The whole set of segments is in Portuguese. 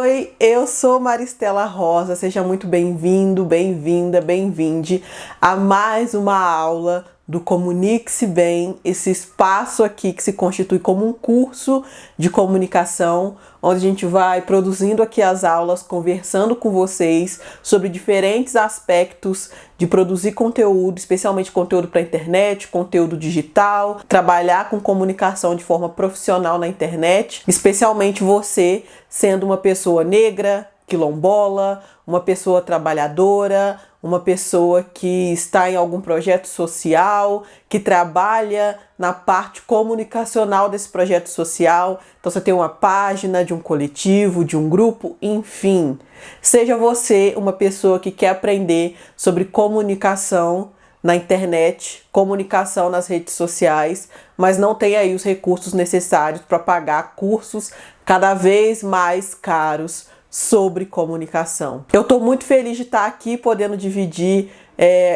Oi, eu sou Maristela Rosa, seja muito bem-vindo, bem-vinda, bem-vinde a mais uma aula do Comunique-se Bem, esse espaço aqui que se constitui como um curso de comunicação, onde a gente vai produzindo aqui as aulas, conversando com vocês sobre diferentes aspectos de produzir conteúdo, especialmente conteúdo para a internet, conteúdo digital, trabalhar com comunicação de forma profissional na internet, especialmente você sendo uma pessoa negra, quilombola, uma pessoa trabalhadora, uma pessoa que está em algum projeto social, que trabalha na parte comunicacional desse projeto social. Então você tem uma página de um coletivo, de um grupo, enfim. Seja você uma pessoa que quer aprender sobre comunicação na internet, comunicação nas redes sociais, mas não tem aí os recursos necessários para pagar cursos cada vez mais caros sobre comunicação. Eu estou muito feliz de estar aqui podendo dividir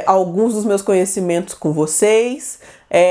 alguns dos meus conhecimentos com vocês.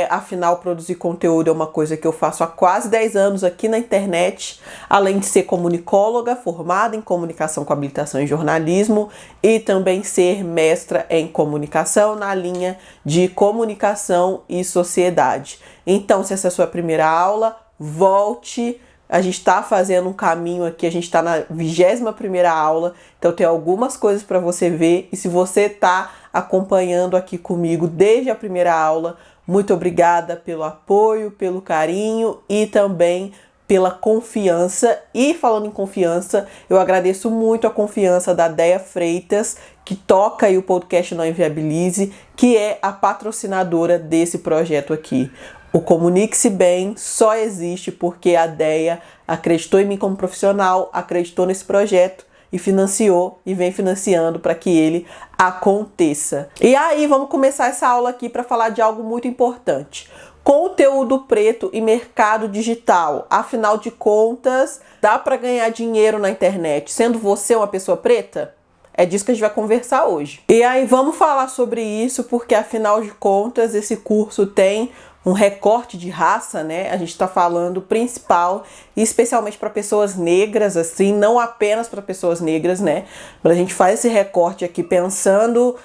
Afinal, produzir conteúdo é uma coisa que eu faço há quase 10 anos aqui na internet, além de ser comunicóloga, formada em comunicação com habilitação em jornalismo e também ser mestra em comunicação na linha de comunicação e sociedade. Então, se essa é a sua primeira aula, volte. A gente está fazendo um caminho aqui, a gente está na 21ª aula, então tem algumas coisas para você ver. E se você está acompanhando aqui comigo desde a primeira aula, muito obrigada pelo apoio, pelo carinho e também pela confiança. E falando em confiança, eu agradeço muito a confiança da Déia Freitas, que toca aí o podcast Não Inviabilize, que é a patrocinadora desse projeto aqui. O Comunique-se Bem só existe porque a Déia acreditou em mim como profissional, acreditou nesse projeto e financiou e vem financiando para que ele aconteça. E aí vamos começar essa aula aqui para falar de algo muito importante. Conteúdo preto e mercado digital. Afinal de contas, dá para ganhar dinheiro na internet sendo você uma pessoa preta? É disso que a gente vai conversar hoje. E aí vamos falar sobre isso porque afinal de contas esse curso tem um recorte de raça, né? A gente está falando principal e especialmente para pessoas negras, assim, não apenas para pessoas negras, né? Mas a gente faz esse recorte aqui pensando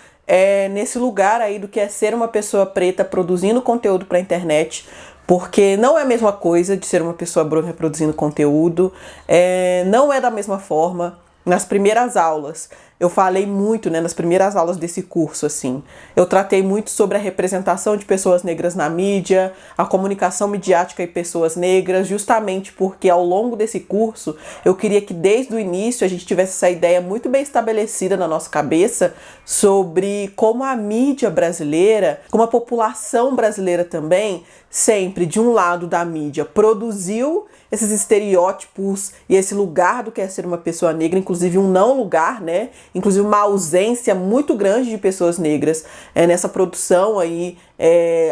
nesse lugar aí do que é ser uma pessoa preta produzindo conteúdo para a internet, porque não é a mesma coisa de ser uma pessoa branca produzindo conteúdo, não é da mesma forma. Nas primeiras aulas, eu falei muito, nas primeiras aulas desse curso, assim, eu tratei muito sobre a representação de pessoas negras na mídia, a comunicação midiática e pessoas negras, justamente porque ao longo desse curso, eu queria que desde o início a gente tivesse essa ideia muito bem estabelecida na nossa cabeça sobre como a mídia brasileira, como a população brasileira também, sempre de um lado da mídia produziu esses estereótipos e esse lugar do que é ser uma pessoa negra, inclusive um não lugar, né? Inclusive uma ausência muito grande de pessoas negras nessa produção aí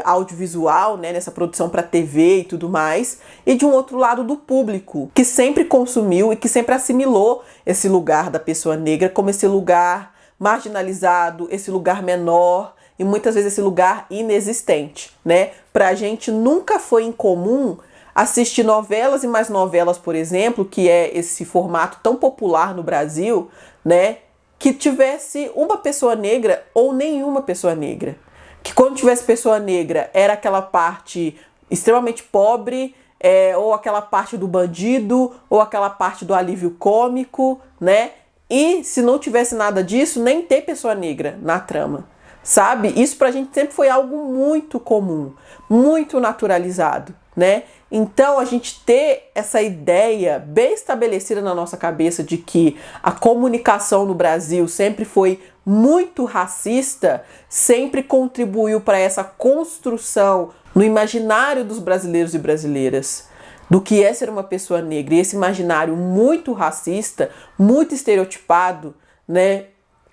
audiovisual, né? Nessa produção para TV e tudo mais. E de um outro lado do público, que sempre consumiu e que sempre assimilou esse lugar da pessoa negra como esse lugar marginalizado, esse lugar menor e muitas vezes esse lugar inexistente, né? Pra gente nunca foi incomum assistir novelas e mais novelas, por exemplo, que é esse formato tão popular no Brasil, né? Que tivesse uma pessoa negra ou nenhuma pessoa negra. Que quando tivesse pessoa negra era aquela parte extremamente pobre, ou aquela parte do bandido, ou aquela parte do alívio cômico, né? E se não tivesse nada disso, nem ter pessoa negra na trama. Sabe? Isso pra gente sempre foi algo muito comum, muito naturalizado, né? Então a gente ter essa ideia bem estabelecida na nossa cabeça de que a comunicação no Brasil sempre foi muito racista, sempre contribuiu para essa construção no imaginário dos brasileiros e brasileiras do que é ser uma pessoa negra. E esse imaginário muito racista, muito estereotipado, né?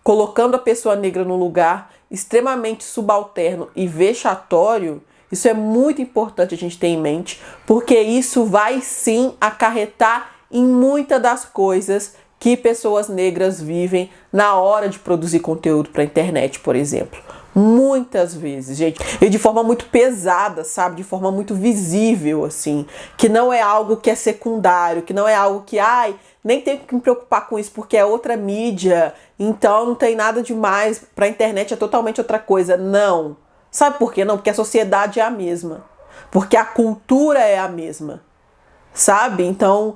Colocando a pessoa negra num lugar extremamente subalterno e vexatório. Isso é muito importante a gente ter em mente, porque isso vai sim acarretar em muitas das coisas que pessoas negras vivem na hora de produzir conteúdo para a internet, por exemplo. Muitas vezes, gente, e de forma muito pesada, sabe? De forma muito visível, assim, que não é algo que é secundário, que não é algo que, ai, nem tenho que me preocupar com isso porque é outra mídia, então não tem nada demais, pra internet é totalmente outra coisa. Não. Sabe por quê? Não, porque a sociedade é a mesma, porque a cultura é a mesma, sabe? Então,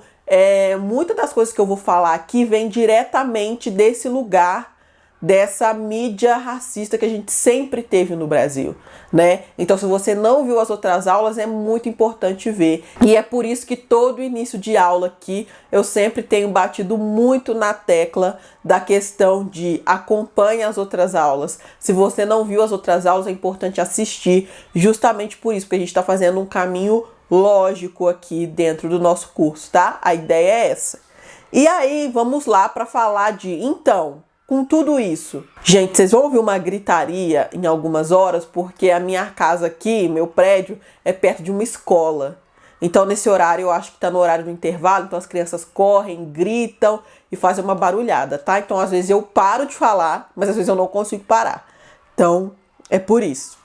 muitas das coisas que eu vou falar aqui vem diretamente desse lugar, dessa mídia racista que a gente sempre teve no Brasil, né? Então, se você não viu as outras aulas, é muito importante ver. E é por isso que todo início de aula aqui, eu sempre tenho batido muito na tecla da questão de acompanhe as outras aulas. Se você não viu as outras aulas, é importante assistir, justamente por isso, porque a gente está fazendo um caminho lógico aqui dentro do nosso curso, tá? A ideia é essa. E aí, vamos lá para falar de, então, com tudo isso. Gente, vocês vão ouvir uma gritaria em algumas horas, porque a minha casa aqui, meu prédio, é perto de uma escola. Então, nesse horário, eu acho que tá no horário do intervalo, então as crianças correm, gritam e fazem uma barulhada, tá? Então, às vezes eu paro de falar, mas às vezes eu não consigo parar. Então, é por isso.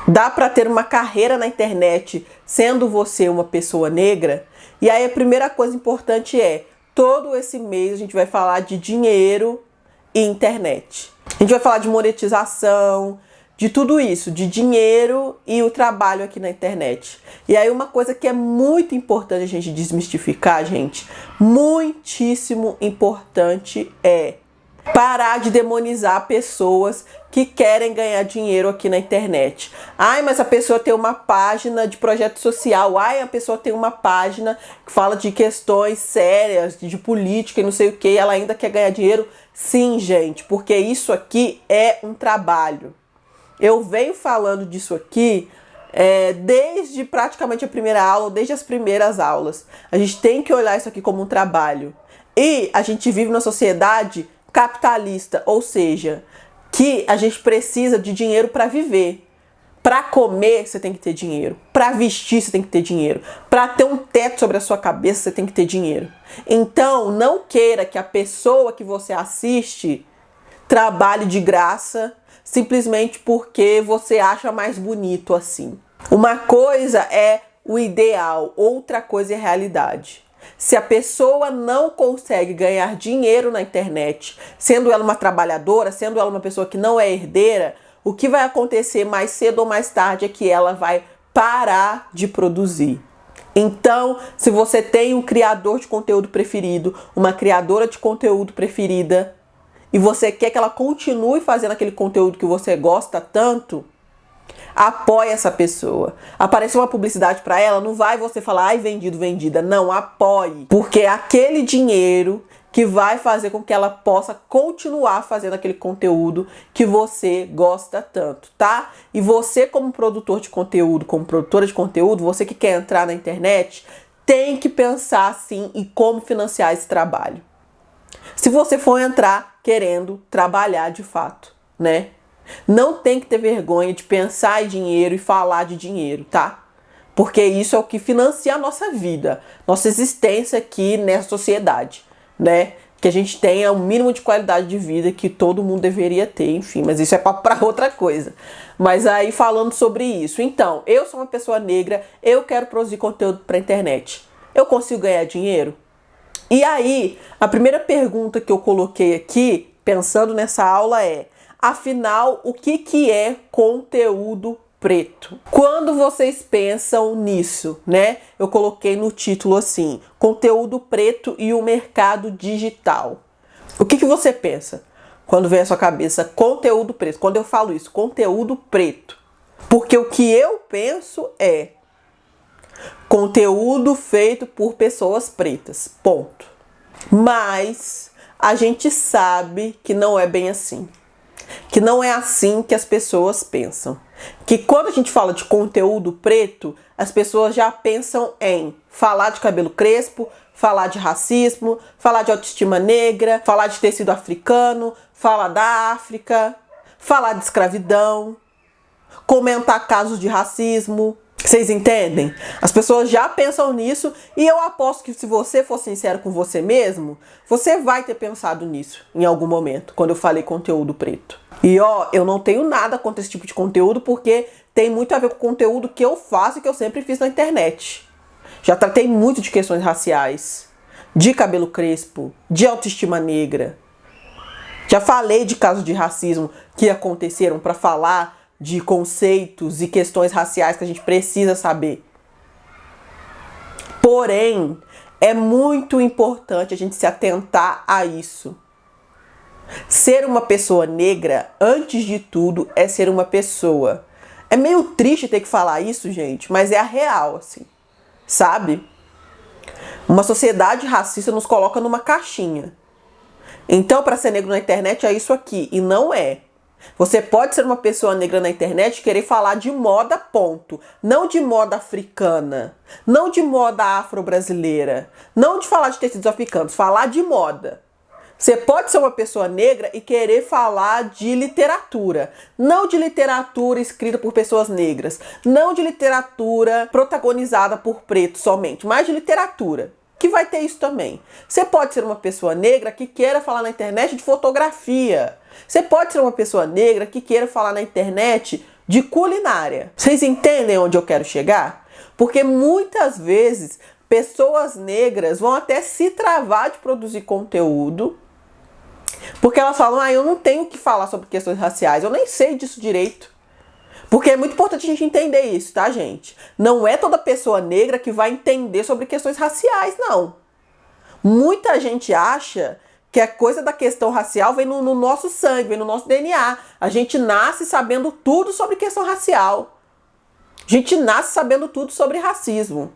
Dá para ter uma carreira na internet sendo você uma pessoa negra? E aí a primeira coisa importante é, todo esse mês a gente vai falar de dinheiro e internet. A gente vai falar de monetização, de tudo isso, de dinheiro e o trabalho aqui na internet. E aí uma coisa que é muito importante a gente desmistificar, gente, muitíssimo importante é parar de demonizar pessoas que querem ganhar dinheiro aqui na internet. Ai, mas a pessoa tem uma página de projeto social. Ai, a pessoa tem uma página que fala de questões sérias, de política e não sei o que, ela ainda quer ganhar dinheiro. Sim, gente, porque isso aqui é um trabalho. Eu venho falando disso aqui desde praticamente a primeira aula, desde as primeiras aulas. A gente tem que olhar isso aqui como um trabalho. E a gente vive numa sociedade capitalista, ou seja, que a gente precisa de dinheiro para viver. Para comer, você tem que ter dinheiro. Para vestir, você tem que ter dinheiro. Para ter um teto sobre a sua cabeça, você tem que ter dinheiro. Então, não queira que a pessoa que você assiste trabalhe de graça simplesmente porque você acha mais bonito assim. Uma coisa é o ideal, outra coisa é a realidade. Se a pessoa não consegue ganhar dinheiro na internet, sendo ela uma trabalhadora, sendo ela uma pessoa que não é herdeira, o que vai acontecer mais cedo ou mais tarde é que ela vai parar de produzir. Então, se você tem um criador de conteúdo preferido, uma criadora de conteúdo preferida, e você quer que ela continue fazendo aquele conteúdo que você gosta tanto, apoie essa pessoa. Apareceu uma publicidade para ela, não vai você falar, ai, vendido, vendida. Não, apoie. Porque é aquele dinheiro que vai fazer com que ela possa continuar fazendo aquele conteúdo que você gosta tanto, tá? E você, como produtor de conteúdo, como produtora de conteúdo, você que quer entrar na internet, tem que pensar assim em como financiar esse trabalho. Se você for entrar querendo trabalhar de fato, né? Não tem que ter vergonha de pensar em dinheiro e falar de dinheiro, tá? Porque isso é o que financia a nossa vida, nossa existência aqui nessa sociedade, né? Que a gente tenha o mínimo de qualidade de vida que todo mundo deveria ter, enfim, mas isso é para outra coisa. Mas aí falando sobre isso, então, eu sou uma pessoa negra, eu quero produzir conteúdo para internet. Eu consigo ganhar dinheiro? E aí, a primeira pergunta que eu coloquei aqui, pensando nessa aula é: afinal, o que é conteúdo preto? Quando vocês pensam nisso, né? Eu coloquei no título assim: conteúdo preto e o mercado digital. O que você pensa quando vem à sua cabeça conteúdo preto? Quando eu falo isso, conteúdo preto. Porque o que eu penso é conteúdo feito por pessoas pretas, ponto. Mas a gente sabe que não é bem assim. Que não é assim que as pessoas pensam. Que quando a gente fala de conteúdo preto, as pessoas já pensam em falar de cabelo crespo, falar de racismo, falar de autoestima negra, falar de tecido africano, falar da África, falar de escravidão, comentar casos de racismo. Vocês entendem? As pessoas já pensam nisso e eu aposto que se você for sincero com você mesmo, você vai ter pensado nisso em algum momento, quando eu falei conteúdo preto. E ó, eu não tenho nada contra esse tipo de conteúdo porque tem muito a ver com o conteúdo que eu faço e que eu sempre fiz na internet. Já tratei muito de questões raciais, de cabelo crespo, de autoestima negra. Já falei de casos de racismo que aconteceram para falar de conceitos e questões raciais que a gente precisa saber. Porém, é muito importante a gente se atentar a isso. Ser uma pessoa negra, antes de tudo, é ser uma pessoa. É meio triste ter que falar isso, gente, mas é a real, assim. Sabe? Uma sociedade racista nos coloca numa caixinha. Então, para ser negro na internet é isso aqui, e não é. Você pode ser uma pessoa negra na internet e querer falar de moda, ponto. Não de moda africana, não de moda afro-brasileira, não de falar de tecidos africanos, falar de moda. Você pode ser uma pessoa negra e querer falar de literatura. Não de literatura escrita por pessoas negras, não de literatura protagonizada por pretos somente, mas de literatura. Que vai ter isso também. Você pode ser uma pessoa negra que queira falar na internet de fotografia. Você pode ser uma pessoa negra que queira falar na internet de culinária. Vocês entendem onde eu quero chegar? Porque muitas vezes pessoas negras vão até se travar de produzir conteúdo porque elas falam, eu não tenho que falar sobre questões raciais, eu nem sei disso direito. Porque é muito importante a gente entender isso, tá, gente? Não é toda pessoa negra que vai entender sobre questões raciais, não. Muita gente acha que a coisa da questão racial vem no nosso sangue, vem no nosso DNA. A gente nasce sabendo tudo sobre questão racial. A gente nasce sabendo tudo sobre racismo.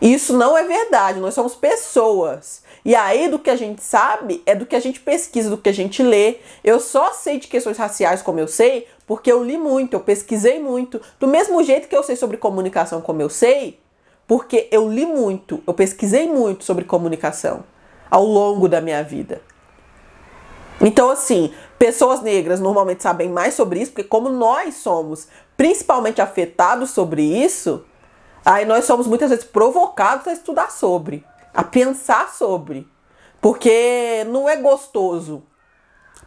Isso não é verdade, nós somos pessoas. E aí do que a gente sabe é do que a gente pesquisa, do que a gente lê. Eu só sei de questões raciais como eu sei porque eu li muito, eu pesquisei muito. Do mesmo jeito que eu sei sobre comunicação como eu sei, porque eu li muito, eu pesquisei muito sobre comunicação ao longo da minha vida. Então assim, pessoas negras normalmente sabem mais sobre isso, porque como nós somos principalmente afetados sobre isso, aí nós somos muitas vezes provocados a estudar sobre, a pensar sobre. Porque não é gostoso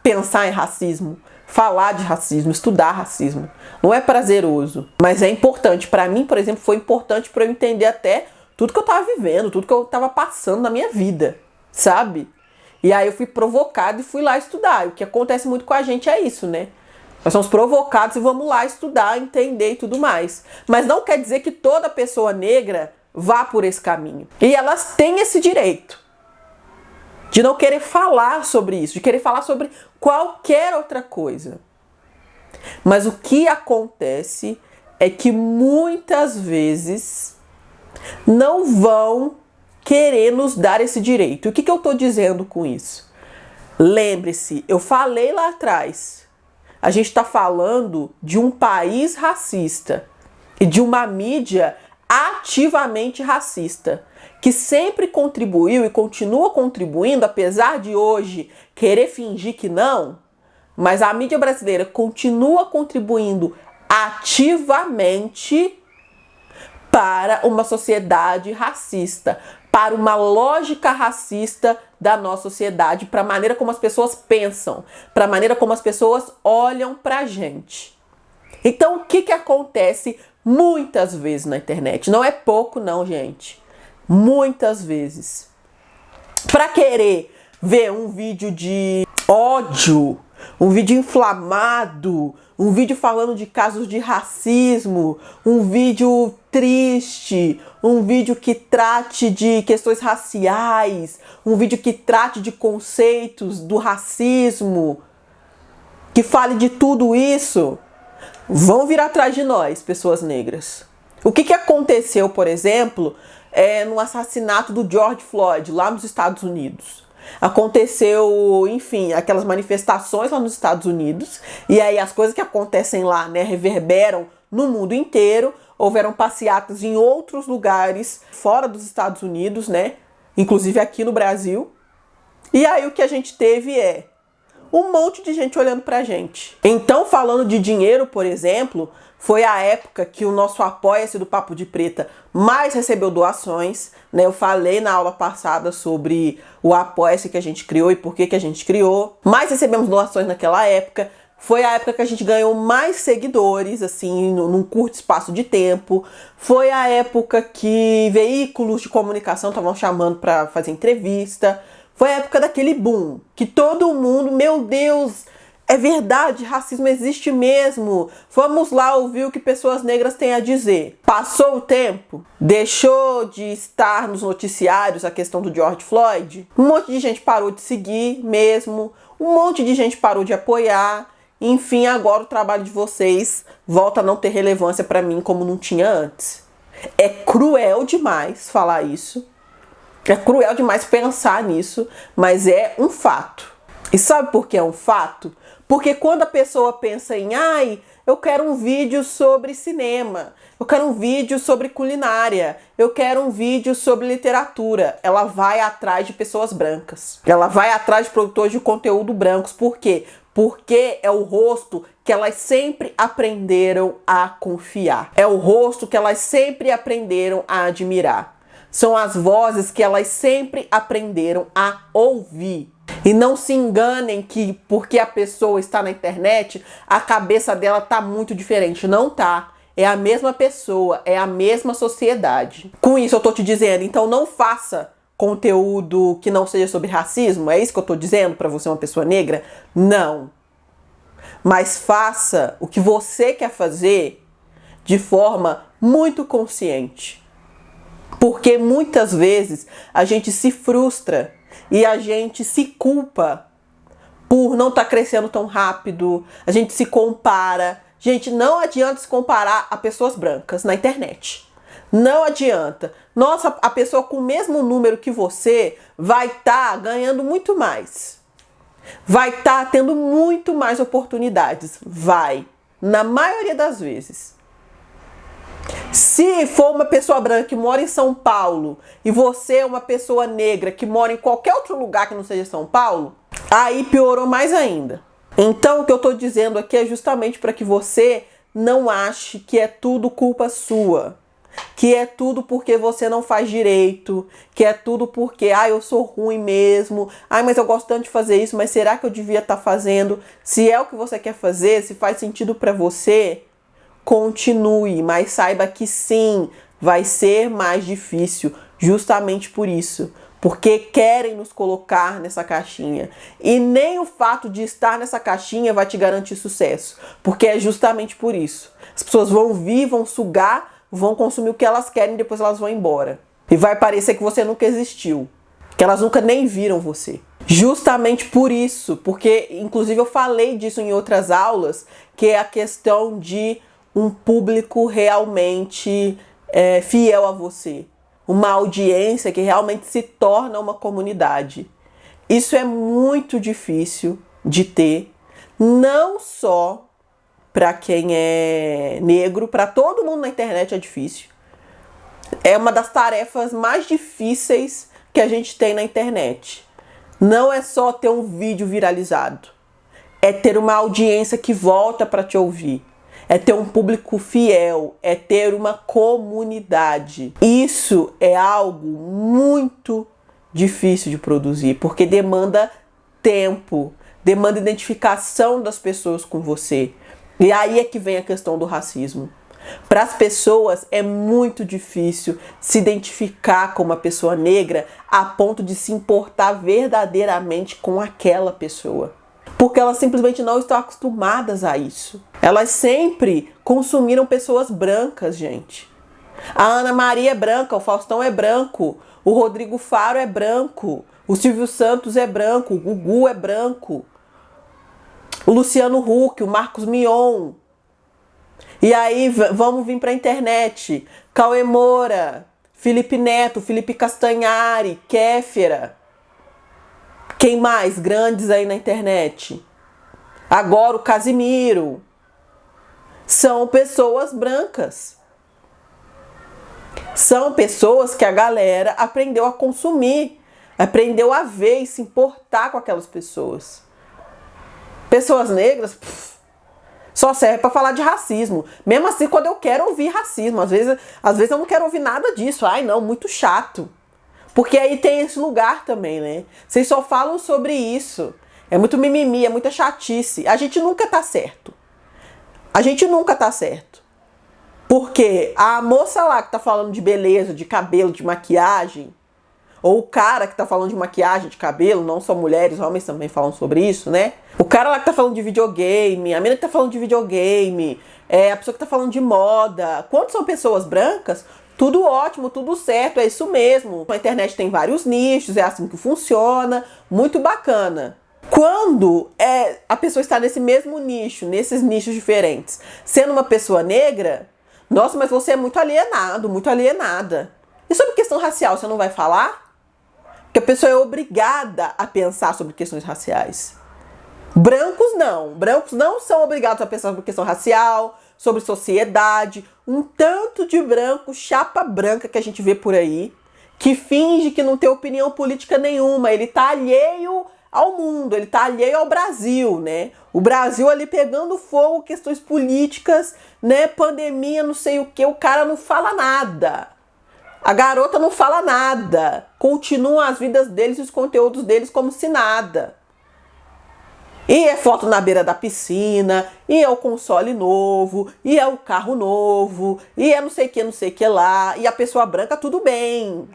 pensar em racismo, falar de racismo, estudar racismo. Não é prazeroso, mas é importante. Para mim, por exemplo, foi importante para eu entender até tudo que eu estava vivendo, tudo que eu estava passando na minha vida, sabe? E aí eu fui provocado e fui lá estudar. O que acontece muito com a gente é isso, né? Nós somos provocados e vamos lá estudar, entender e tudo mais. Mas não quer dizer que toda pessoa negra vá por esse caminho. E elas têm esse direito de não querer falar sobre isso, de querer falar sobre qualquer outra coisa. Mas o que acontece é que muitas vezes não vão querer nos dar esse direito. O que eu estou dizendo com isso? Lembre-se, eu falei lá atrás, a gente está falando de um país racista e de uma mídia ativamente racista, que sempre contribuiu e continua contribuindo, apesar de hoje querer fingir que não, mas a mídia brasileira continua contribuindo ativamente para uma sociedade racista, para uma lógica racista da nossa sociedade, para a maneira como as pessoas pensam, para a maneira como as pessoas olham para a gente. Então, o que acontece muitas vezes na internet? Não é pouco não, gente. Muitas vezes. Para querer ver um vídeo de ódio, um vídeo inflamado, um vídeo falando de casos de racismo, um vídeo triste, um vídeo que trate de questões raciais, um vídeo que trate de conceitos do racismo, que fale de tudo isso, vão vir atrás de nós, pessoas negras. O que aconteceu, por exemplo, no assassinato do George Floyd, lá nos Estados Unidos? Aconteceu, enfim, aquelas manifestações lá nos Estados Unidos, e aí as coisas que acontecem lá, né, reverberam no mundo inteiro. Houveram passeatas em outros lugares fora dos Estados Unidos, né, inclusive aqui no Brasil. E aí o que a gente teve um monte de gente olhando pra gente. Então, falando de dinheiro, por exemplo, Foi a época que o nosso Apoia-se do Papo de Preta mais recebeu doações, né? Eu falei na aula passada sobre o Apoia-se que a gente criou e por que a gente criou. Mais recebemos doações naquela época. Foi a época que a gente ganhou mais seguidores, assim, num curto espaço de tempo. Foi a época que veículos de comunicação estavam chamando para fazer entrevista. Foi a época daquele boom, que todo mundo, meu Deus, é verdade, racismo existe mesmo. Vamos lá ouvir o que pessoas negras têm a dizer. Passou o tempo, deixou de estar nos noticiários a questão do George Floyd. Um monte de gente parou de seguir mesmo, um monte de gente parou de apoiar. Enfim, agora o trabalho de vocês volta a não ter relevância para mim como não tinha antes. É cruel demais falar isso. É cruel demais pensar nisso, mas é um fato. E sabe por que é um fato? Porque quando a pessoa pensa em, eu quero um vídeo sobre cinema, eu quero um vídeo sobre culinária, eu quero um vídeo sobre literatura, ela vai atrás de pessoas brancas. Ela vai atrás de produtores de conteúdo brancos. Por quê? Porque é o rosto que elas sempre aprenderam a confiar. É o rosto que elas sempre aprenderam a admirar. São as vozes que elas sempre aprenderam a ouvir. E não se enganem que porque a pessoa está na internet, a cabeça dela tá muito diferente. Não tá. É a mesma pessoa, é a mesma sociedade. Com isso eu tô te dizendo, então não faça conteúdo que não seja sobre racismo. É isso que eu tô dizendo para você, uma pessoa negra? Não. Mas faça o que você quer fazer de forma muito consciente. Porque muitas vezes a gente se frustra e a gente se culpa por não estar crescendo tão rápido, a gente se compara. Gente, não adianta se comparar a pessoas brancas na internet. Não adianta. Nossa, a pessoa com o mesmo número que você vai estar ganhando muito mais. Vai estar tendo muito mais oportunidades. Vai. Na maioria das vezes. Se for uma pessoa branca que mora em São Paulo e você é uma pessoa negra que mora em qualquer outro lugar que não seja São Paulo, aí piorou mais ainda. Então o que eu estou dizendo aqui é justamente para que você não ache que é tudo culpa sua, que é tudo porque você não faz direito, que é tudo porque eu sou ruim mesmo, mas eu gosto tanto de fazer isso, mas será que eu devia estar fazendo? Se é o que você quer fazer, se faz sentido para você, continue, mas saiba que sim, vai ser mais difícil, justamente por isso, porque querem nos colocar nessa caixinha. E nem o fato de estar nessa caixinha vai te garantir sucesso, porque é justamente por isso. As pessoas vão vir, vão sugar, vão consumir o que elas querem e depois elas vão embora. E vai parecer que você nunca existiu, que elas nunca nem viram você. Justamente por isso, porque inclusive eu falei disso em outras aulas, que é a questão de um público realmente fiel a você. Uma audiência que realmente se torna uma comunidade. Isso é muito difícil de ter, não só para quem é negro, para todo mundo na internet é difícil. É uma das tarefas mais difíceis que a gente tem na internet. Não é só ter um vídeo viralizado, é ter uma audiência que volta para te ouvir. É ter um público fiel, é ter uma comunidade. Isso é algo muito difícil de produzir, porque demanda tempo, demanda identificação das pessoas com você. E aí é que vem a questão do racismo. Para as pessoas é muito difícil se identificar com uma pessoa negra a ponto de se importar verdadeiramente com aquela pessoa. Porque elas simplesmente não estão acostumadas a isso. Elas sempre consumiram pessoas brancas, gente. A Ana Maria é branca, o Faustão é branco, o Rodrigo Faro é branco, o Silvio Santos é branco, o Gugu é branco, o Luciano Huck, o Marcos Mion. E aí vamos vir para a internet. Cauê Moura, Felipe Neto, Felipe Castanhari, Kéfera. Quem mais grandes aí na internet? Agora o Casimiro. São pessoas brancas. São pessoas que a galera aprendeu a consumir, aprendeu a ver e se importar com aquelas pessoas. Pessoas negras, Só serve para falar de racismo. Mesmo assim, quando eu quero ouvir racismo, às vezes eu não quero ouvir nada disso. Ai, não, muito chato. Porque aí tem esse lugar também, né? Vocês só falam sobre isso. É muito mimimi, é muita chatice. A gente nunca tá certo. A gente nunca tá certo. Porque a moça lá que tá falando de beleza, de cabelo, de maquiagem, ou o cara que tá falando de maquiagem, de cabelo, não só mulheres, homens também falam sobre isso, né? O cara lá que tá falando de videogame, a menina que tá falando de videogame, a pessoa que tá falando de moda. Quando são pessoas brancas, tudo ótimo, tudo certo, é isso mesmo. A internet tem vários nichos, é assim que funciona, muito bacana. Quando a pessoa está nesse mesmo nicho, nesses nichos diferentes, sendo uma pessoa negra, nossa, mas você é muito alienado, muito alienada. E sobre questão racial, você não vai falar? Porque a pessoa é obrigada a pensar sobre questões raciais. Brancos não são obrigados a pensar sobre questão racial, sobre sociedade. Um tanto de branco, chapa branca que a gente vê por aí, que finge que não tem opinião política nenhuma, ele tá alheio ao mundo, ele tá alheio ao Brasil, né? O Brasil ali pegando fogo, questões políticas, né? Pandemia, não sei o que, o cara não fala nada. A garota não fala nada. Continuam as vidas deles e os conteúdos deles como se nada. E é foto na beira da piscina, e é o console novo, e é o carro novo, e é não sei o que lá. E a pessoa branca, tudo bem,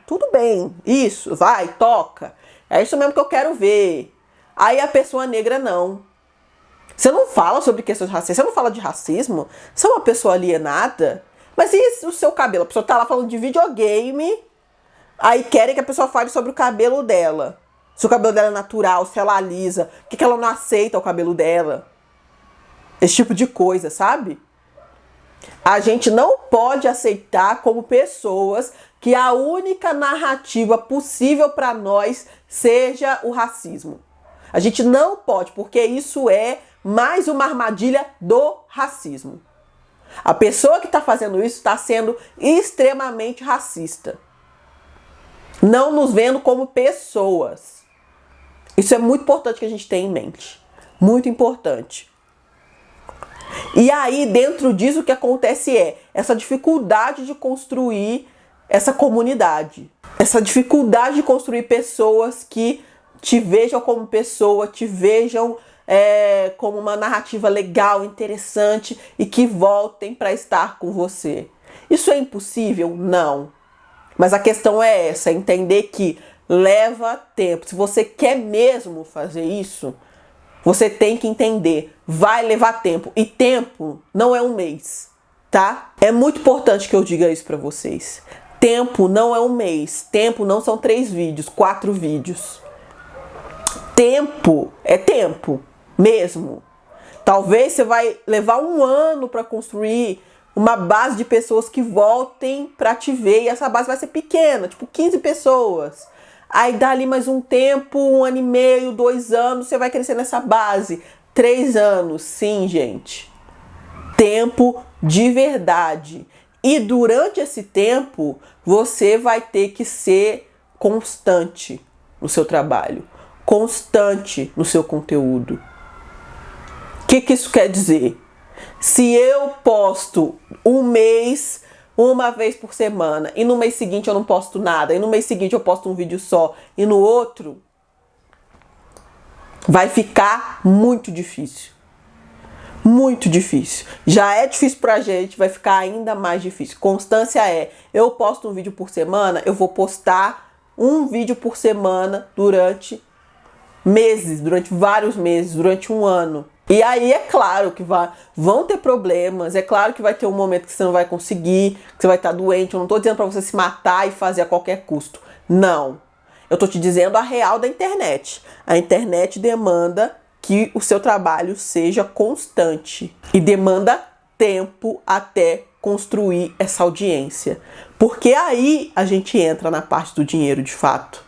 isso, vai, toca. É isso mesmo que eu quero ver. Aí a pessoa negra não. Você não fala sobre questões raciais, você não fala de racismo, você é uma pessoa alienada. Mas e o seu cabelo? A pessoa tá lá falando de videogame, aí querem que a pessoa fale sobre o cabelo dela. Se o cabelo dela é natural, se ela alisa, por que ela não aceita o cabelo dela? Esse tipo de coisa, sabe? A gente não pode aceitar como pessoas que a única narrativa possível para nós seja o racismo. A gente não pode, porque isso é mais uma armadilha do racismo. A pessoa que está fazendo isso está sendo extremamente racista. Não nos vendo como pessoas. Isso é muito importante que a gente tenha em mente. Muito importante. E aí, dentro disso, o que acontece é essa dificuldade de construir essa comunidade. Essa dificuldade de construir pessoas que te vejam como pessoa, te vejam como uma narrativa legal, interessante e que voltem para estar com você. Isso é impossível? Não. Mas a questão é essa, entender que leva tempo. Se você quer mesmo fazer isso, você tem que entender, vai levar tempo. E tempo não é um mês, tá? É muito importante que eu diga isso pra vocês. Tempo não é um mês. Tempo não são 3 vídeos, 4 vídeos. Tempo é tempo mesmo. Talvez você vai levar 1 ano para construir uma base de pessoas que voltem pra te ver. E essa base vai ser pequena, tipo 15 pessoas. Aí dá ali mais um tempo, 1 ano e meio, 2 anos, você vai crescer nessa base. 3 anos, sim, gente. Tempo de verdade. E durante esse tempo, você vai ter que ser constante no seu trabalho. Constante no seu conteúdo. O que isso quer dizer? Se eu posto um mês, uma vez por semana, e no mês seguinte eu não posto nada, e no mês seguinte eu posto um vídeo só, e no outro, vai ficar muito difícil. Muito difícil. Já é difícil pra gente, vai ficar ainda mais difícil. Constância é, eu posto um vídeo por semana, eu vou postar um vídeo por semana durante meses, durante vários meses, durante 1 ano. E aí é claro que vão ter problemas, é claro que vai ter um momento que você não vai conseguir, que você vai estar doente. Eu não tô dizendo pra você se matar e fazer a qualquer custo. Não. Eu tô te dizendo a real da internet. A internet demanda que o seu trabalho seja constante e demanda tempo até construir essa audiência. Porque aí a gente entra na parte do dinheiro de fato.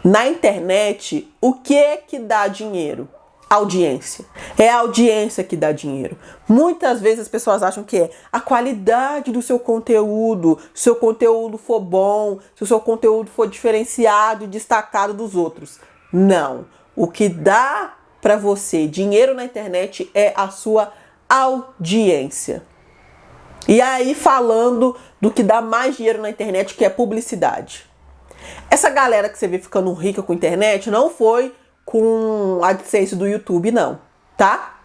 Na internet, o que é que dá dinheiro? Audiência. É a audiência que dá dinheiro. Muitas vezes as pessoas acham que é a qualidade do seu conteúdo, se o seu conteúdo for bom, se o seu conteúdo for diferenciado e destacado dos outros. Não. O que dá para você dinheiro na internet é a sua audiência. E aí falando do que dá mais dinheiro na internet, que é publicidade. Essa galera que você vê ficando rica com a internet não foi com a AdSense do YouTube, não, tá?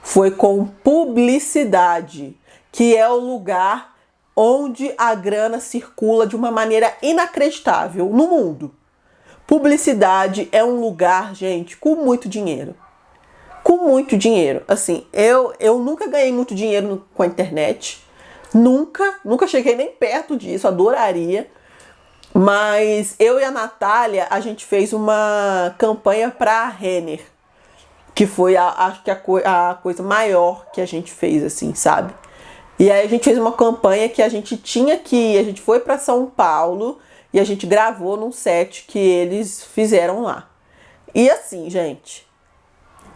Foi com publicidade, que é o lugar onde a grana circula de uma maneira inacreditável no mundo. Publicidade é um lugar, gente, com muito dinheiro. Com muito dinheiro. Assim, eu nunca ganhei muito dinheiro com a internet. Nunca cheguei nem perto disso, adoraria. Mas eu e a Natália, a gente fez uma campanha pra Renner. Que foi, acho que a coisa maior que a gente fez, assim, sabe? E aí a gente fez uma campanha que a gente tinha que ir. A gente foi pra São Paulo e a gente gravou num set que eles fizeram lá. E assim, gente,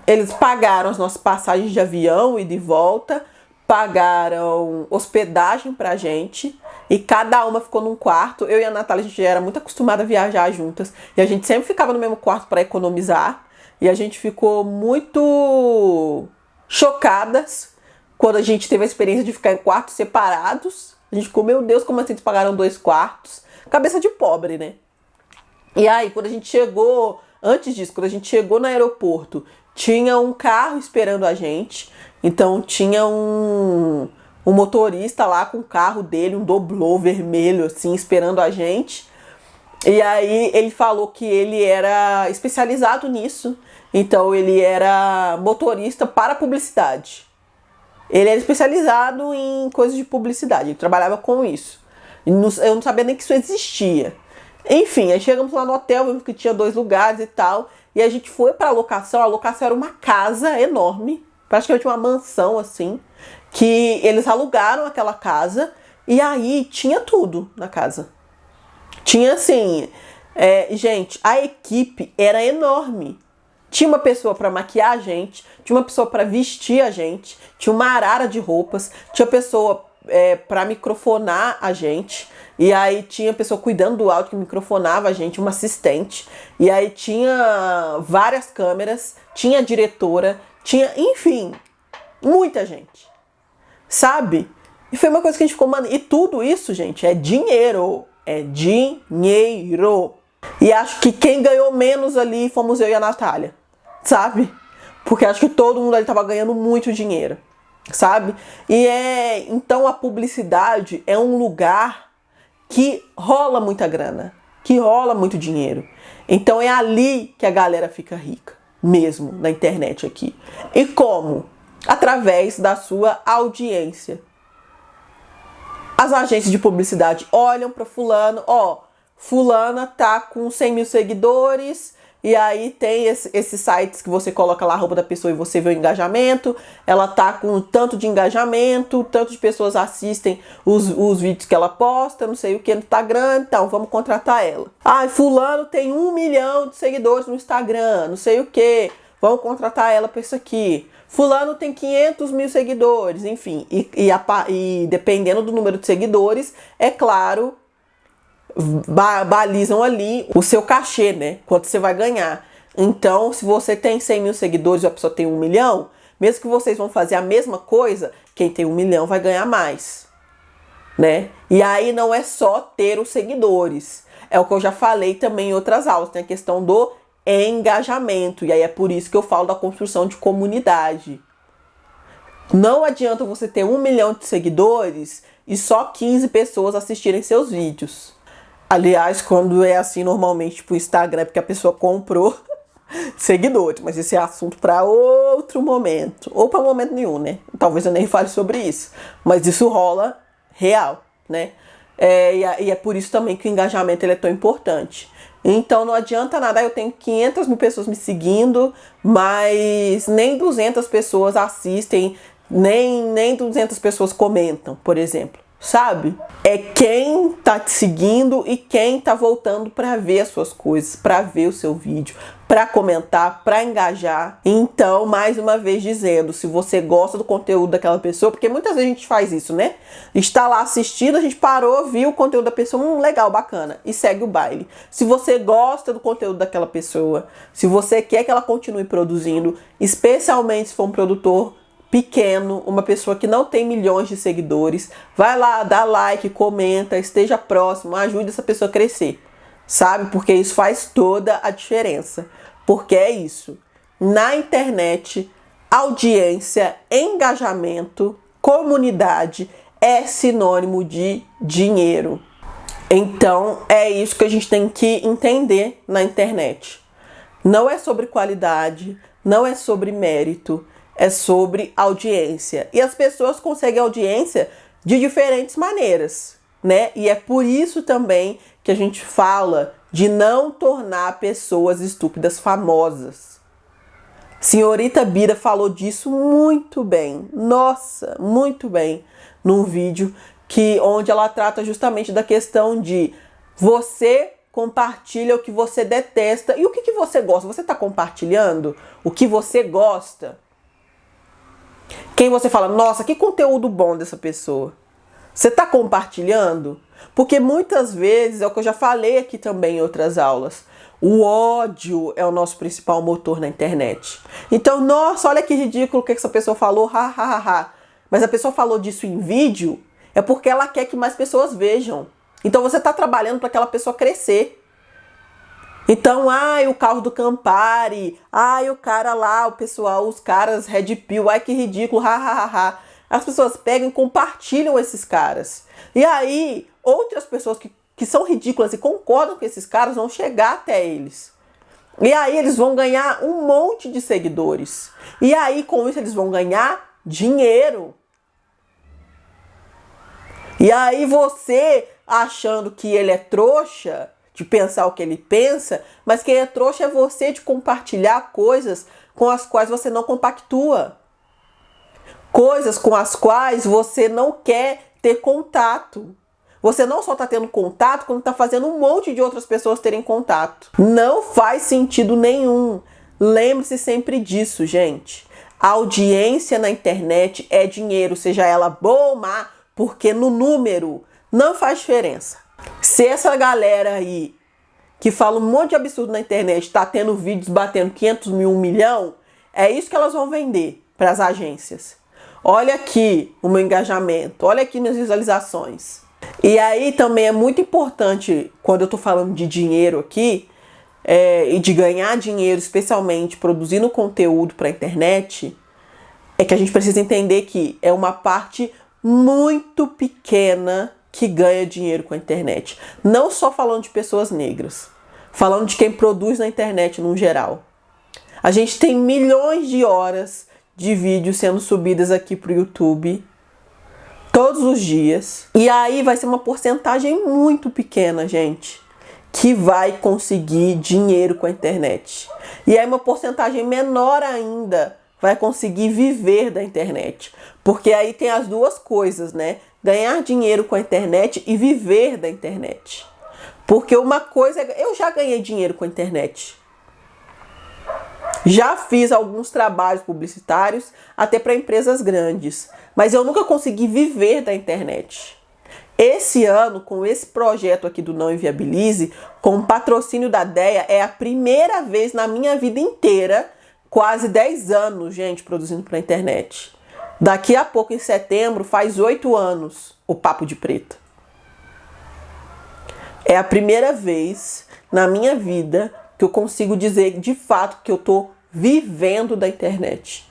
eles pagaram as nossas passagens de avião e de volta, pagaram hospedagem pra gente, e cada uma ficou num quarto. Eu e a Natália, a gente já era muito acostumada a viajar juntas, e a gente sempre ficava no mesmo quarto para economizar, e a gente ficou muito chocadas quando a gente teve a experiência de ficar em quartos separados. A gente ficou, meu Deus, como assim eles pagaram 2 quartos? Cabeça de pobre, né? E aí, quando a gente chegou, antes disso, quando a gente chegou no aeroporto, tinha um carro esperando a gente. Então tinha um motorista lá com o carro dele, um doblô vermelho, assim, esperando a gente. E aí ele falou que ele era especializado nisso. Então ele era motorista para publicidade. Ele era especializado em coisas de publicidade, ele trabalhava com isso. Eu não sabia nem que isso existia. Enfim, aí chegamos lá no hotel, vimos que tinha 2 lugares e tal. E a gente foi para a locação era uma casa enorme, praticamente uma mansão assim, que eles alugaram aquela casa e aí tinha tudo na casa. Tinha assim, gente, a equipe era enorme. Tinha uma pessoa para maquiar a gente, tinha uma pessoa para vestir a gente, tinha uma arara de roupas, tinha pessoa para microfonar a gente, e aí tinha pessoa cuidando do áudio que microfonava a gente, uma assistente, e aí tinha várias câmeras, tinha diretora, tinha, enfim, muita gente, sabe? E foi uma coisa que a gente ficou, mano, e tudo isso, gente, é dinheiro. E acho que quem ganhou menos ali fomos eu e a Natália, sabe? Porque acho que todo mundo ali tava ganhando muito dinheiro, sabe? Então a publicidade é um lugar que rola muita grana, que rola muito dinheiro. Então é ali que a galera fica rica, mesmo na internet aqui. E como? Através da sua audiência. As agências de publicidade olham para fulano, fulana tá com 100 mil seguidores, e aí tem esses sites que você coloca lá a roupa da pessoa e você vê o engajamento, ela tá com tanto de engajamento, tanto de pessoas assistem os vídeos que ela posta, não sei o que no Instagram, então vamos contratar ela. Fulano tem 1 milhão de seguidores no Instagram, não sei o que, vamos contratar ela para isso aqui. Fulano tem 500 mil seguidores, enfim, e dependendo do número de seguidores, é claro, balizam ali o seu cachê, né? Quanto você vai ganhar. Então, se você tem 100 mil seguidores e a pessoa tem 1 milhão, mesmo que vocês vão fazer a mesma coisa, quem tem 1 milhão vai ganhar mais, né? E aí não é só ter os seguidores. É o que eu já falei também em outras aulas, tem a questão do engajamento. E aí é por isso que eu falo da construção de comunidade. Não adianta você ter 1 milhão de seguidores e só 15 pessoas assistirem seus vídeos. Aliás, quando é assim normalmente, tipo, o Instagram é porque a pessoa comprou seguidores, mas esse é assunto para outro momento, ou para momento nenhum, né? Talvez eu nem fale sobre isso, mas isso rola real, né? E é por isso também que o engajamento ele é tão importante. Então não adianta nada, eu tenho 500 mil pessoas me seguindo, mas nem 200 pessoas assistem, nem 200 pessoas comentam, por exemplo. Sabe? É quem tá te seguindo e quem tá voltando para ver as suas coisas, para ver o seu vídeo, para comentar, para engajar. Então, mais uma vez dizendo, se você gosta do conteúdo daquela pessoa, porque muitas vezes a gente faz isso, né? Está lá assistindo, a gente parou, viu o conteúdo da pessoa, legal, bacana, e segue o baile. Se você gosta do conteúdo daquela pessoa, se você quer que ela continue produzindo, especialmente se for um produtor pequeno, uma pessoa que não tem milhões de seguidores, vai lá, dá like, comenta, esteja próximo, ajude essa pessoa a crescer, sabe? Porque isso faz toda a diferença. Porque é isso. Na internet, audiência, engajamento, comunidade é sinônimo de dinheiro. Então, é isso que a gente tem que entender na internet. Não é sobre qualidade, não é sobre mérito, é sobre audiência. E as pessoas conseguem audiência de diferentes maneiras, né? E é por isso também que a gente fala de não tornar pessoas estúpidas famosas. Senhorita Bira falou disso muito bem, nossa, muito bem, num vídeo onde ela trata justamente da questão de você compartilha o que você detesta e o que você gosta. Você está compartilhando o que você gosta? Quem você fala, nossa, que conteúdo bom dessa pessoa. Você está compartilhando? Porque muitas vezes, é o que eu já falei aqui também em outras aulas, o ódio é o nosso principal motor na internet. Então, nossa, olha que ridículo o que essa pessoa falou, ha, ha, ha, ha. Mas a pessoa falou disso em vídeo, é porque ela quer que mais pessoas vejam. Então você está trabalhando para aquela pessoa crescer. Então, ai, o carro do Campari, ai, o cara lá, o pessoal, os caras Red Pill, ai, que ridículo, ha, ha, ha, ha. As pessoas pegam e compartilham esses caras. E aí, outras pessoas que são ridículas e concordam com esses caras vão chegar até eles. E aí eles vão ganhar um monte de seguidores. E aí, com isso, eles vão ganhar dinheiro. E aí você, achando que ele é trouxa, de pensar o que ele pensa, mas quem é trouxa é você de compartilhar coisas com as quais você não compactua. Coisas com as quais você não quer ter contato. Você não só está tendo contato, como está fazendo um monte de outras pessoas terem contato. Não faz sentido nenhum. Lembre-se sempre disso, gente. A audiência na internet é dinheiro, seja ela boa ou má, porque no número não faz diferença. Se essa galera aí que fala um monte de absurdo na internet está tendo vídeos batendo 500 mil, 1 milhão, é isso que elas vão vender para as agências. Olha aqui o meu engajamento, olha aqui minhas visualizações. E aí também é muito importante, quando eu estou falando de dinheiro aqui, e de ganhar dinheiro, especialmente produzindo conteúdo para a internet, é que a gente precisa entender que é uma parte muito pequena que ganha dinheiro com a internet. Não só falando de pessoas negras, falando de quem produz na internet no geral. A gente tem milhões de horas de vídeos sendo subidas aqui para o YouTube todos os dias. E aí vai ser uma porcentagem muito pequena, gente, que vai conseguir dinheiro com a internet. E aí uma porcentagem menor ainda vai conseguir viver da internet. Porque aí tem as duas coisas, né? Ganhar dinheiro com a internet e viver da internet. Porque uma coisa é... Eu já ganhei dinheiro com a internet. Já fiz alguns trabalhos publicitários, até para empresas grandes. Mas eu nunca consegui viver da internet. Esse ano, com esse projeto aqui do Não Inviabilize, com o patrocínio da DEA, é a primeira vez na minha vida inteira, quase 10 anos, gente, produzindo para a internet. Daqui a pouco, em setembro, faz 8 anos o Papo de Preta. É a primeira vez na minha vida que eu consigo dizer de fato que eu estou vivendo da internet.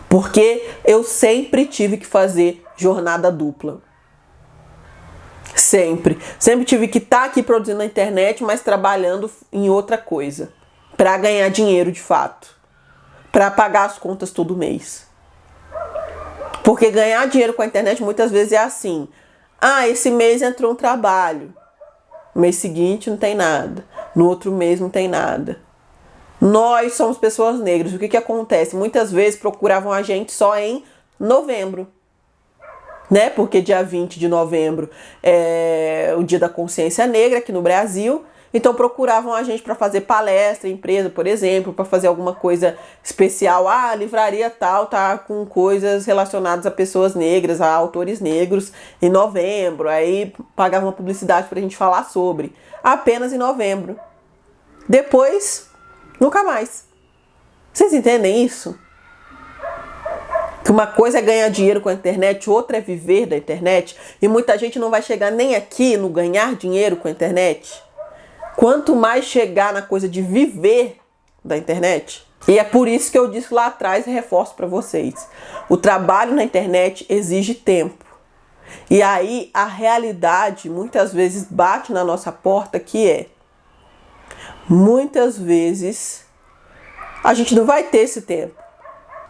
Porque eu sempre tive que fazer jornada dupla. Sempre. Sempre tive que estar aqui produzindo na internet, mas trabalhando em outra coisa. Para ganhar dinheiro de fato. Para pagar as contas todo mês. Porque ganhar dinheiro com a internet muitas vezes é assim. Ah, esse mês entrou um trabalho. No mês seguinte não tem nada. No outro mês não tem nada. Nós somos pessoas negras. O que acontece? Muitas vezes procuravam a gente só em novembro. Né? Porque dia 20 de novembro é o Dia da Consciência Negra aqui no Brasil. Então procuravam a gente para fazer palestra, empresa, por exemplo, para fazer alguma coisa especial. Ah, a livraria tal tá com coisas relacionadas a pessoas negras, a autores negros em novembro. Aí pagavam uma publicidade para a gente falar sobre. Apenas em novembro. Depois, nunca mais. Vocês entendem isso? Que uma coisa é ganhar dinheiro com a internet, outra é viver da internet. E muita gente não vai chegar nem aqui no ganhar dinheiro com a internet. Quanto mais chegar na coisa de viver da internet. E é por isso que eu disse lá atrás e reforço para vocês. O trabalho na internet exige tempo. E aí a realidade muitas vezes bate na nossa porta, que é: muitas vezes a gente não vai ter esse tempo.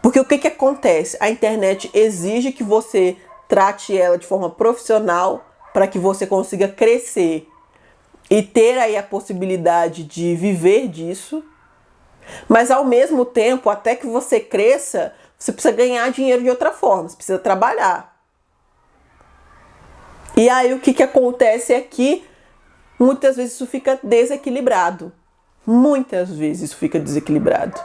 Porque o que acontece? A internet exige que você trate ela de forma profissional para que você consiga crescer e ter aí a possibilidade de viver disso. Mas ao mesmo tempo, até que você cresça, você precisa ganhar dinheiro de outra forma, você precisa trabalhar. E aí o que acontece é que muitas vezes isso fica desequilibrado. Muitas vezes isso fica desequilibrado.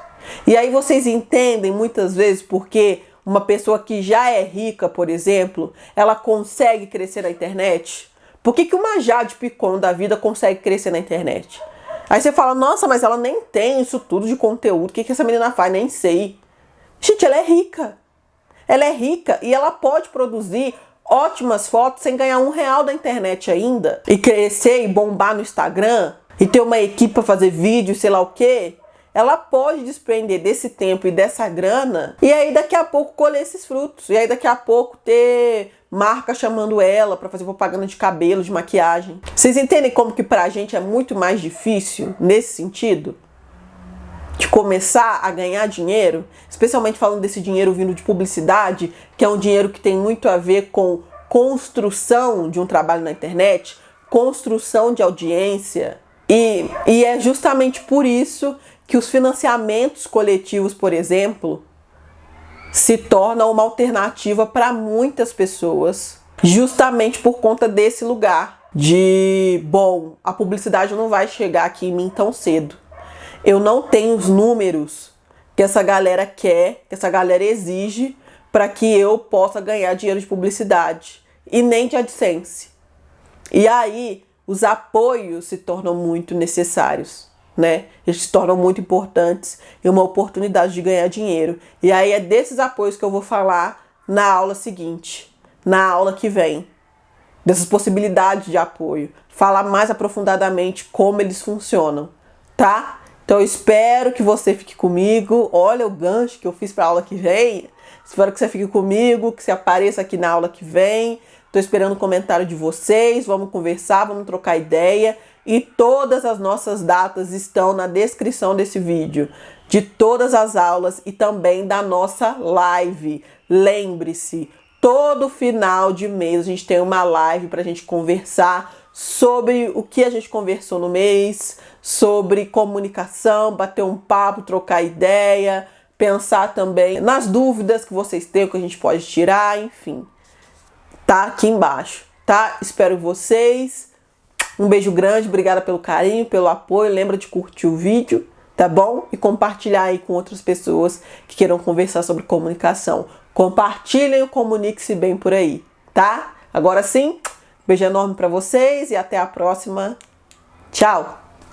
E aí vocês entendem muitas vezes porque uma pessoa que já é rica, por exemplo, ela consegue crescer na internet? Por que uma Jade Picon da vida consegue crescer na internet? Aí você fala: nossa, mas ela nem tem isso tudo de conteúdo, o que essa menina faz? Nem sei. Gente, ela é rica. Ela é rica e ela pode produzir ótimas fotos sem ganhar R$1 da internet ainda. E crescer e bombar no Instagram e ter uma equipe para fazer vídeo, sei lá o quê. Ela pode desprender desse tempo e dessa grana e aí daqui a pouco colher esses frutos. E aí daqui a pouco ter marca chamando ela para fazer propaganda de cabelo, de maquiagem. Vocês entendem como que pra gente é muito mais difícil nesse sentido? De começar a ganhar dinheiro, especialmente falando desse dinheiro vindo de publicidade, que é um dinheiro que tem muito a ver com construção de um trabalho na internet, construção de audiência. E é justamente por isso que os financiamentos coletivos, por exemplo, se tornam uma alternativa para muitas pessoas, justamente por conta desse lugar de, bom, a publicidade não vai chegar aqui em mim tão cedo. Eu não tenho os números que essa galera quer, que essa galera exige para que eu possa ganhar dinheiro de publicidade e nem de AdSense. E aí os apoios se tornam muito necessários, né? Eles se tornam muito importantes e uma oportunidade de ganhar dinheiro. E aí é desses apoios que eu vou falar na aula seguinte, na aula que vem. Dessas possibilidades de apoio. Falar mais aprofundadamente como eles funcionam, tá? Então eu espero que você fique comigo. Olha o gancho que eu fiz para a aula que vem. Espero que você fique comigo, que você apareça aqui na aula que vem. Estou esperando o comentário de vocês. Vamos conversar, vamos trocar ideia. E todas as nossas datas estão na descrição desse vídeo. De todas as aulas e também da nossa live. Lembre-se, todo final de mês a gente tem uma live para a gente conversar sobre o que a gente conversou no mês, sobre comunicação, bater um papo, trocar ideia, pensar também nas dúvidas que vocês têm, que a gente pode tirar, enfim. Tá aqui embaixo, tá? Espero vocês. Um beijo grande, obrigada pelo carinho, pelo apoio. Lembra de curtir o vídeo, tá bom? E compartilhar aí com outras pessoas que queiram conversar sobre comunicação. Compartilhem o Comunique-se Bem por aí, tá? Agora sim, beijo enorme pra vocês e até a próxima. Tchau!